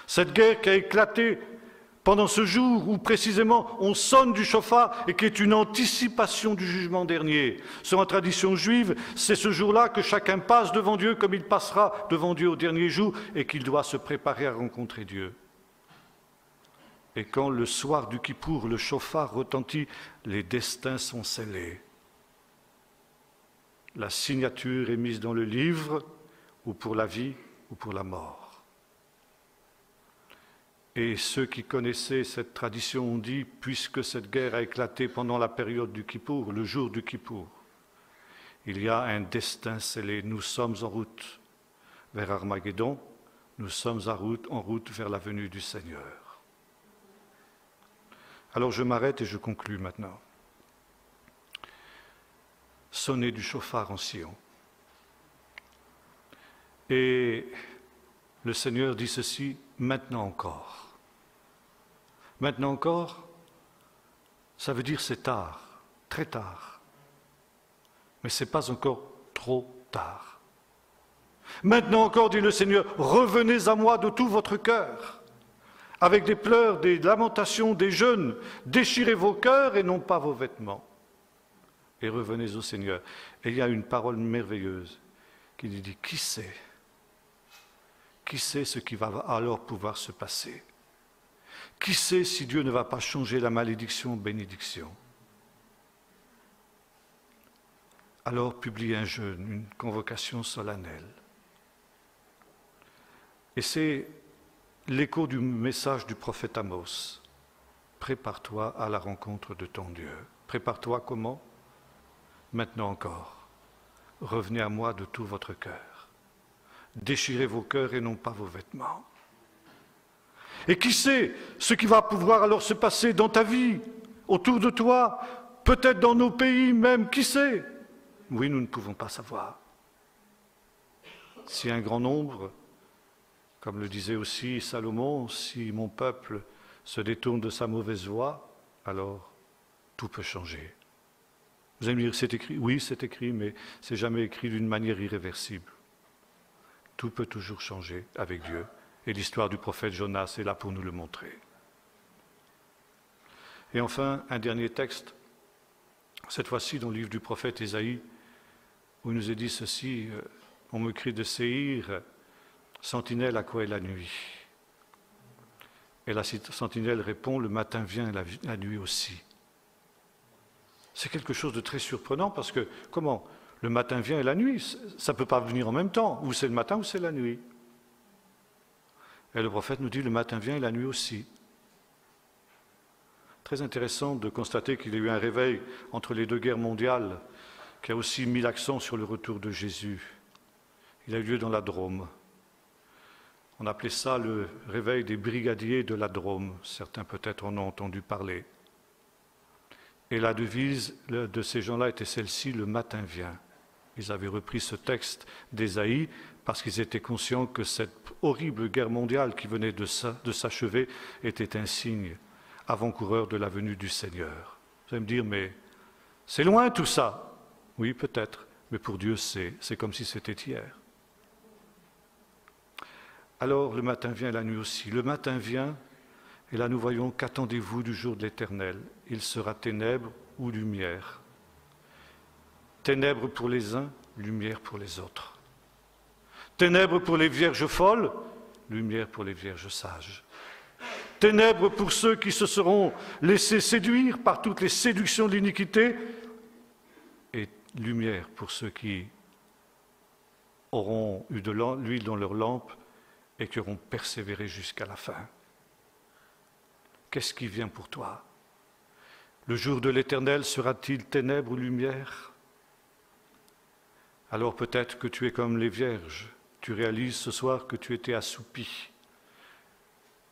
Cette guerre qui a éclaté pendant ce jour où précisément on sonne du chauffard et qui est une anticipation du jugement dernier. Selon la tradition juive, c'est ce jour-là que chacun passe devant Dieu comme il passera devant Dieu au dernier jour et qu'il doit se préparer à rencontrer Dieu. Et quand le soir du Kippour, le chauffard retentit, les destins sont scellés. La signature est mise dans le livre, ou pour la vie, ou pour la mort. Et ceux qui connaissaient cette tradition ont dit, puisque cette guerre a éclaté pendant la période du Kippour, le jour du Kippour, il y a un destin scellé. Nous sommes en route vers Armageddon, nous sommes en route vers la venue du Seigneur. Alors je m'arrête et je conclus maintenant. Sonner du chauffard en Sion. Et le Seigneur dit ceci, maintenant encore. Maintenant encore, ça veut dire c'est tard, très tard. Mais ce n'est pas encore trop tard. Maintenant encore, dit le Seigneur, revenez à moi de tout votre cœur, avec des pleurs, des lamentations, des jeûnes, déchirez vos cœurs et non pas vos vêtements. Et revenez au Seigneur. Et il y a une parole merveilleuse qui lui dit, qui sait ce qui va alors pouvoir se passer? Qui sait si Dieu ne va pas changer la malédiction en bénédiction? Alors publie un jeûne, une convocation solennelle. Et c'est l'écho du message du prophète Amos. Prépare-toi à la rencontre de ton Dieu. Prépare-toi comment? Maintenant encore. Revenez à moi de tout votre cœur. Déchirez vos cœurs et non pas vos vêtements. Et qui sait ce qui va pouvoir alors se passer dans ta vie, autour de toi, peut-être dans nos pays même, qui sait? Oui, nous ne pouvons pas savoir. Si un grand nombre, comme le disait aussi Salomon, si mon peuple se détourne de sa mauvaise voie, alors tout peut changer. Vous allez me dire, c'est écrit? Oui, c'est écrit, mais c'est jamais écrit d'une manière irréversible. Tout peut toujours changer avec Dieu. Et l'histoire du prophète Jonas est là pour nous le montrer. Et enfin, un dernier texte, cette fois-ci dans le livre du prophète Ésaïe, où il nous est dit ceci, on me crie de Séhir, sentinelle, à quoi est la nuit? Et la sentinelle répond, le matin vient et la nuit aussi. C'est quelque chose de très surprenant parce que, comment? Le matin vient et la nuit, ça ne peut pas venir en même temps, ou c'est le matin ou c'est la nuit. Et le prophète nous dit, le matin vient et la nuit aussi. Très intéressant de constater qu'il y a eu un réveil entre les deux guerres mondiales, qui a aussi mis l'accent sur le retour de Jésus. Il a eu lieu dans la Drôme. On appelait ça le réveil des brigadiers de la Drôme. Certains peut-être en ont entendu parler. Et la devise de ces gens-là était celle-ci, le matin vient. Ils avaient repris ce texte d'Ésaïe parce qu'ils étaient conscients que cette horrible guerre mondiale qui venait de s'achever était un signe avant-coureur de la venue du Seigneur. Vous allez me dire, mais c'est loin tout ça. Oui, peut-être, mais pour Dieu, c'est comme si c'était hier. Alors, le matin vient et la nuit aussi. Le matin vient, et là nous voyons, qu'attendez-vous du jour de l'Éternel? Il sera ténèbres ou lumière. Ténèbres pour les uns, lumière pour les autres. Ténèbres pour les vierges folles, lumière pour les vierges sages. Ténèbres pour ceux qui se seront laissés séduire par toutes les séductions de l'iniquité, et lumière pour ceux qui auront eu de l'huile dans leur lampe et qui auront persévéré jusqu'à la fin. Qu'est-ce qui vient pour toi? Le jour de l'Éternel sera-t-il ténèbres ou lumière? Alors peut-être que tu es comme les vierges, tu réalises ce soir que tu étais assoupi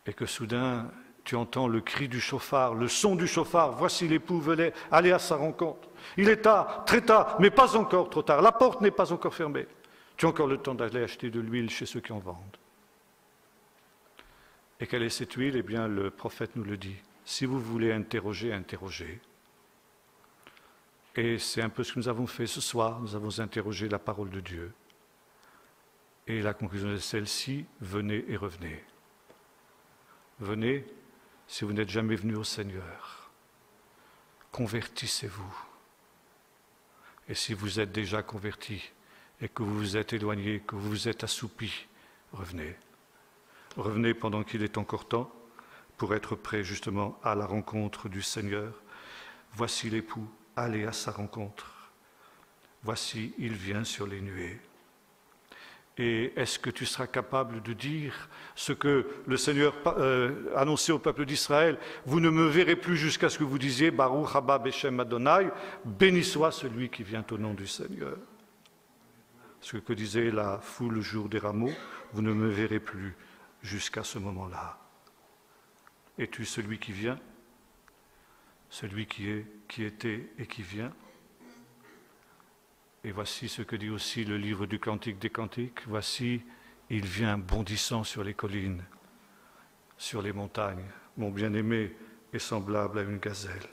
et que soudain tu entends le cri du chauffard, le son du chauffard, voici l'époux venait aller à sa rencontre. Il est tard, très tard, mais pas encore trop tard, la porte n'est pas encore fermée. Tu as encore le temps d'aller acheter de l'huile chez ceux qui en vendent. Et quelle est cette huile? Eh bien, le prophète nous le dit. Si vous voulez interroger, interrogez. Et c'est un peu ce que nous avons fait ce soir. Nous avons interrogé la parole de Dieu. Et la conclusion de celle-ci, venez et revenez. Venez si vous n'êtes jamais venu au Seigneur. Convertissez-vous. Et si vous êtes déjà converti et que vous vous êtes éloigné, que vous vous êtes assoupi, revenez. Revenez pendant qu'il est encore temps pour être prêt justement à la rencontre du Seigneur. Voici l'époux, allez à sa rencontre. Voici, il vient sur les nuées. Et est-ce que tu seras capable de dire ce que le Seigneur annonçait au peuple d'Israël? Vous ne me verrez plus jusqu'à ce que vous disiez Baruch haba beshem Adonai, béni soit celui qui vient au nom du Seigneur. Ce que disait la foule le jour des rameaux, vous ne me verrez plus jusqu'à ce moment-là. Es-tu celui qui vient? Celui qui est, qui était et qui vient? Et voici ce que dit aussi le livre du Cantique des Cantiques. Voici, il vient bondissant sur les collines, sur les montagnes. Mon bien-aimé est semblable à une gazelle.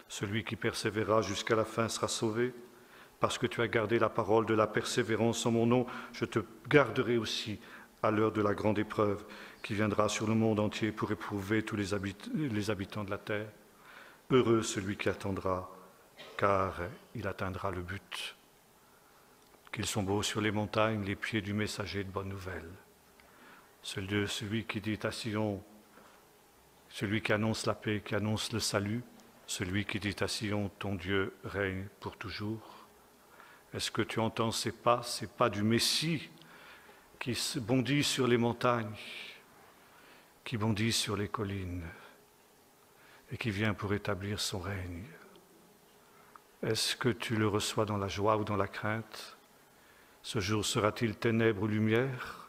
Celui qui persévérera jusqu'à la fin sera sauvé. Parce que tu as gardé la parole de la persévérance en mon nom, je te garderai aussi à l'heure de la grande épreuve qui viendra sur le monde entier pour éprouver tous les habitants de la terre. Heureux celui qui attendra, car il atteindra le but. Qu'ils sont beaux sur les montagnes, les pieds du messager de bonne nouvelle. Celui qui dit à Sion, celui qui annonce la paix, qui annonce le salut, celui qui dit à Sion, ton Dieu règne pour toujours. Est-ce que tu entends ces pas du Messie qui bondit sur les montagnes, qui bondit sur les collines et qui vient pour établir son règne? Est-ce que tu le reçois dans la joie ou dans la crainte? Ce jour sera-t-il ténèbres ou lumière?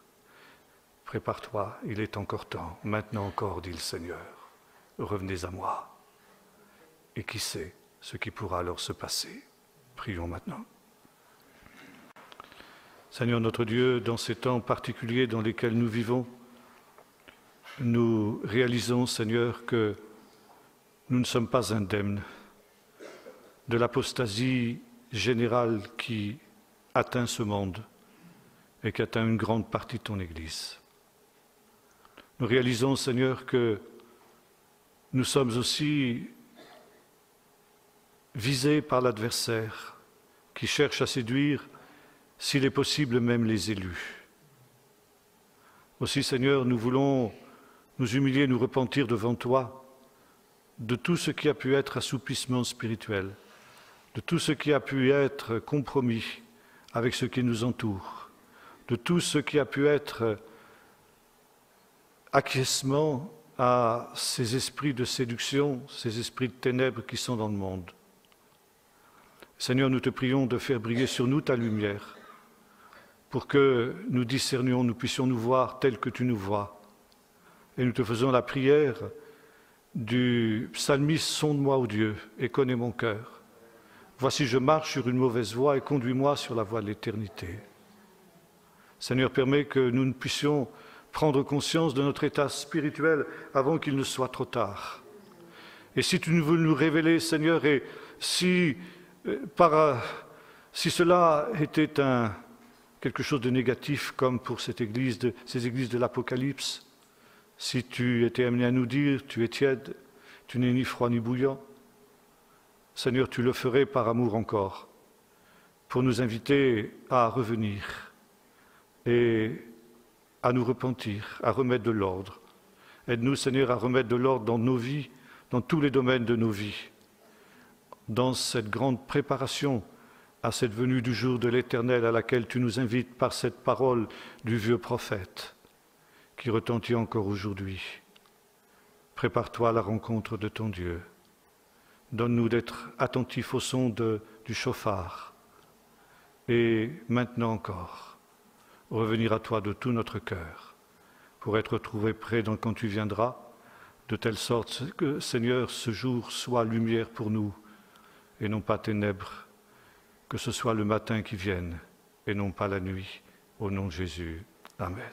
Prépare-toi, il est encore temps, maintenant encore, dit le Seigneur. Revenez à moi. Et qui sait ce qui pourra alors se passer? Prions maintenant. Seigneur notre Dieu, dans ces temps particuliers dans lesquels nous vivons, nous réalisons, Seigneur, que nous ne sommes pas indemnes de l'apostasie générale qui atteint ce monde et qui atteint une grande partie de ton Église. Nous réalisons, Seigneur, que nous sommes aussi visés par l'adversaire qui cherche à séduire, s'il est possible, même les élus. Aussi, Seigneur, nous voulons nous humilier, nous repentir devant toi de tout ce qui a pu être assoupissement spirituel, de tout ce qui a pu être compromis avec ce qui nous entoure, de tout ce qui a pu être acquiescement à ces esprits de séduction, ces esprits de ténèbres qui sont dans le monde. Seigneur, nous te prions de faire briller sur nous ta lumière, pour que nous discernions, nous puissions nous voir tel que tu nous vois. Et nous te faisons la prière du psalmiste, sonde-moi, ô Dieu, et connais mon cœur. Voici, je marche sur une mauvaise voie et conduis-moi sur la voie de l'éternité. Seigneur, permets que nous ne puissions prendre conscience de notre état spirituel avant qu'il ne soit trop tard. Et si tu veux nous révéler, Seigneur, et si cela était quelque chose de négatif, comme pour ces églises de l'Apocalypse, si tu étais amené à nous dire, tu es tiède, tu n'es ni froid ni bouillant, Seigneur, tu le ferais par amour encore, pour nous inviter à revenir et à nous repentir, à remettre de l'ordre. Aide-nous, Seigneur, à remettre de l'ordre dans nos vies, dans tous les domaines de nos vies, dans cette grande préparation à cette venue du jour de l'Éternel à laquelle tu nous invites par cette parole du vieux prophète qui retentit encore aujourd'hui. Prépare-toi à la rencontre de ton Dieu. Donne-nous d'être attentifs au son du chauffard et maintenant encore, revenir à toi de tout notre cœur pour être trouvé prêt quand tu viendras, de telle sorte que, Seigneur, ce jour soit lumière pour nous et non pas ténèbres, que ce soit le matin qui vienne et non pas la nuit. Au nom de Jésus. Amen.